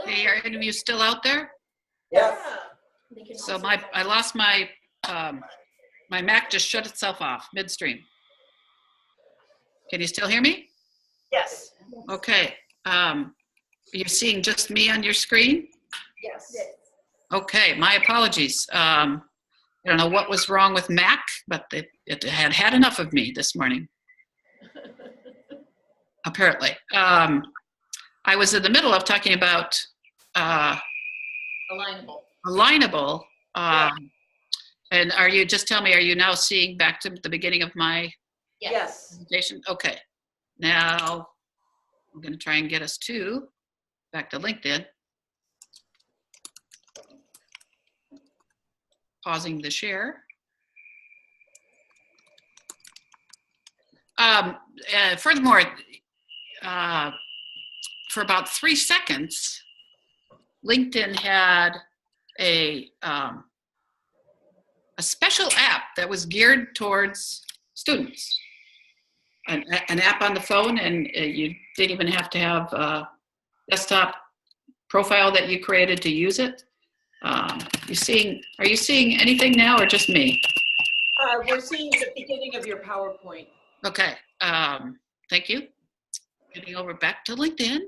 Hey, are any of you still out there? Yes. So I lost my, my Mac just shut itself off midstream. Can you still hear me? Yes. Okay. You're seeing just me on your screen? Yes. Okay, my apologies. I don't know what was wrong with Mac, but it had had enough of me this morning, apparently. I was in the middle of talking about alignable. And are you, just tell me, are you now seeing back to the beginning of my Yes. presentation? Okay. Now, I'm going to try and get us back to LinkedIn. Pausing the share. Furthermore, for about 3 seconds, LinkedIn had a special app that was geared towards students. An app on the phone, and you didn't even have to have a desktop profile that you created to use it. Are you seeing anything now, or just me? We're seeing the beginning of your PowerPoint. Okay, thank you. Getting over back to LinkedIn.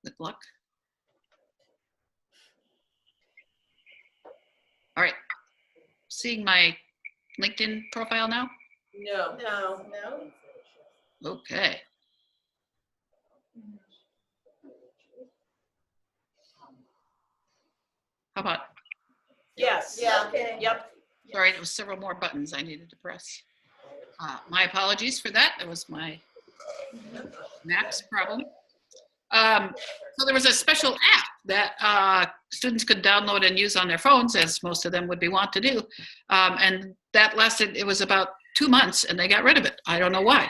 Good luck. All right, seeing my LinkedIn profile now? No. Okay. How about? Yes. Yeah. Okay. Yep. Sorry, there was several more buttons I needed to press. My apologies for that. That was my Mac's problem. So there was a special app that students could download and use on their phones, as most of them would be wont to do. And that lasted, it was about 2 months, and they got rid of it. I don't know why.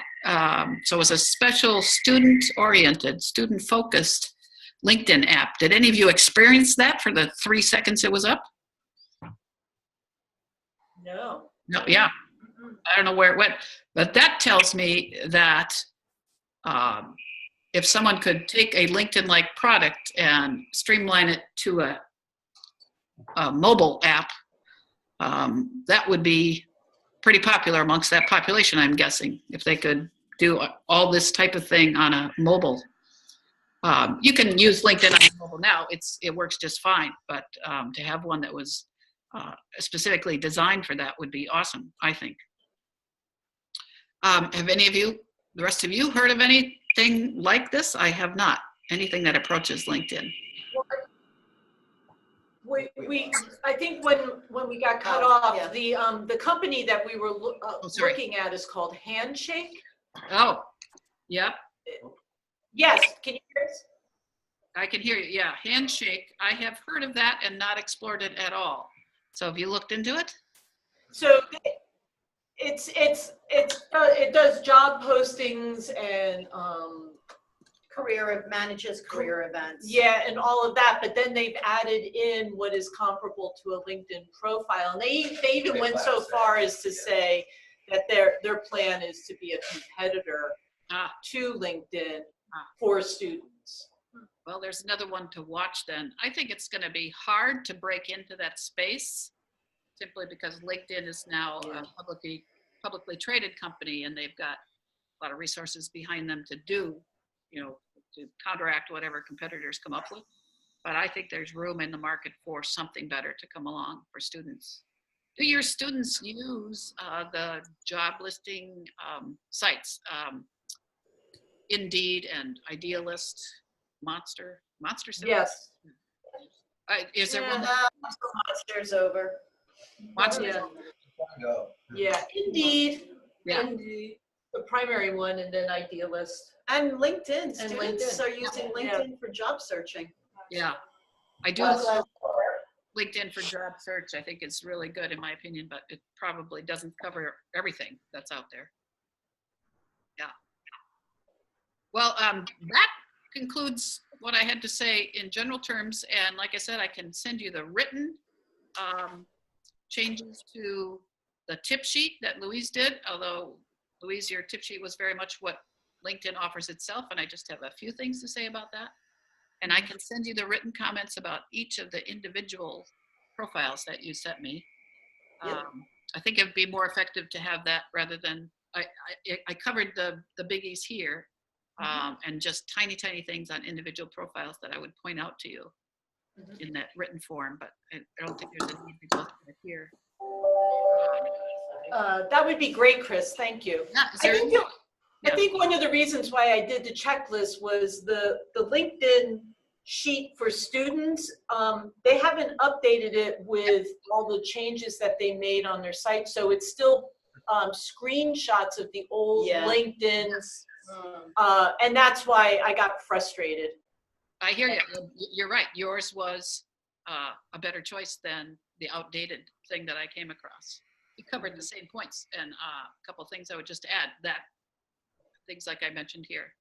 So it was a special student-oriented, student-focused LinkedIn app. Did any of you experience that for the 3 seconds it was up? No. No, yeah. I don't know where it went, but that tells me that if someone could take a LinkedIn-like product and streamline it to a mobile app, that would be pretty popular amongst that population, I'm guessing, if they could do all this type of thing on a mobile. You can use LinkedIn on mobile now. It works just fine, but to have one that was specifically designed for that would be awesome, I think. Have any of you, the rest of you, heard of anything like this? I have not. Anything that approaches LinkedIn. I think when we got cut off, yeah. The company that we were looking at is called Handshake. Oh, yeah. Yes, can you hear us? I can hear you, yeah. Handshake, I have heard of that and not explored it at all. So have you looked into it? So it does job postings and manages career events. Yeah, and all of that, but then they've added in what is comparable to a LinkedIn profile. And they even went so far as to say that their plan is to be a competitor to LinkedIn for students. Well, there's another one to watch then. I think it's going to be hard to break into that space simply because LinkedIn is now a publicly traded company, and they've got a lot of resources behind them to do, to counteract whatever competitors come up with. But I think there's room in the market for something better to come along for students. Do your students use the job listing sites, Indeed and Idealist, Monster? Yes. Is there one? Monster's over. Monster's over. Yeah. Indeed. Yeah. Indeed. The primary one, and then Idealist. And LinkedIn. Students are using LinkedIn for job searching. Yeah. I do. LinkedIn for job search, I think it's really good in my opinion, but it probably doesn't cover everything that's out there. Yeah. Well, that concludes what I had to say in general terms. And like I said, I can send you the written changes to the tip sheet that Louise did, although Louise, your tip sheet was very much what LinkedIn offers itself, and I just have a few things to say about that. And I can send you the written comments about each of the individual profiles that you sent me. Yep. I think it would be more effective to have that rather than, I covered the biggies here, and just tiny things on individual profiles that I would point out to you in that written form, but I don't think there's a need to go through it here. That would be great, Chris. Thank you. Yeah, is there I think one of the reasons why I did the checklist was the LinkedIn sheet for students. They haven't updated it with all the changes that they made on their site. So it's still screenshots of the old LinkedIn's. And that's why I got frustrated. I hear you. You're right. Yours was a better choice than the outdated thing that I came across. You covered the same points, and a couple things I would just add that things like I mentioned here.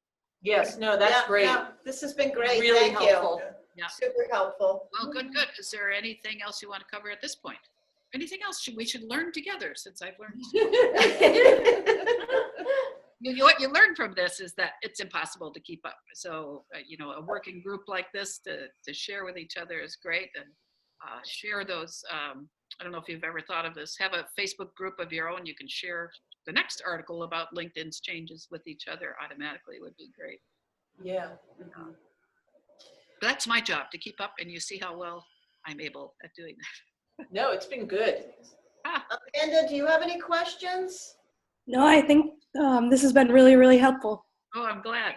Yes, no, that's great. Yeah, this has been great. Really Thank helpful. you. Yeah. Super helpful. Well, good. Is there anything else you want to cover at this point? Anything else we should learn together, since I've learned? What you learn from this is that it's impossible to keep up. So, a working group like this to share with each other is great, and share those. I don't know if you've ever thought of this. Have a Facebook group of your own. You can share the next article about LinkedIn's changes with each other automatically. Would be great. Yeah. But that's my job, to keep up, and you see how well I'm able at doing that. No, it's been good. Amanda, do you have any questions? No, I think this has been really, really helpful. Oh, I'm glad.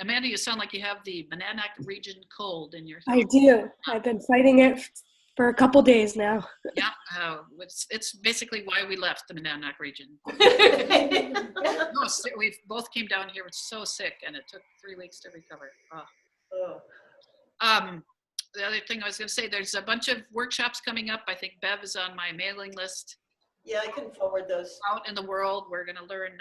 Amanda, you sound like you have the Monadnock region cold in your throat. I do. I've been fighting it for a couple days now. Yeah, it's basically why we left the Monadnock region. No, we both came down here, so sick, and it took 3 weeks to recover. The other thing I was going to say, there's a bunch of workshops coming up. I think Bev is on my mailing list. Yeah, I can forward those. Out in the world, we're going to learn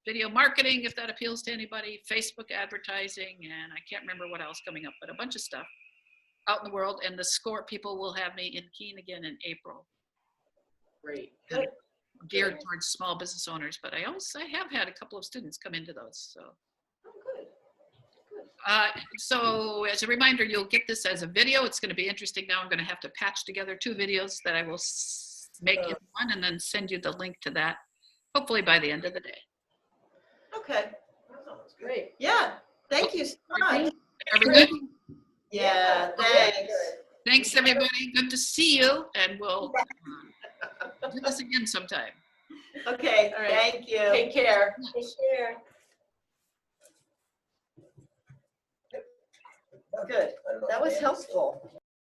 video marketing, if that appeals to anybody, Facebook advertising, and I can't remember what else coming up, but a bunch of stuff out in the world. And the SCORE people will have me in Keene again in April. Great. Good. Geared towards small business owners, but I have had a couple of students come into those. So. So as a reminder, you'll get this as a video. It's going to be interesting. Now I'm going to have to patch together 2 videos that I will make in one and then send you the link to that, hopefully by the end of the day. Okay. Great. Yeah. Thank you so much. Everything? Yeah, thanks. Thanks, everybody. Good to see you, and we'll do this again sometime. Okay, All right. thank you. Take care. Take care. Good. That was helpful.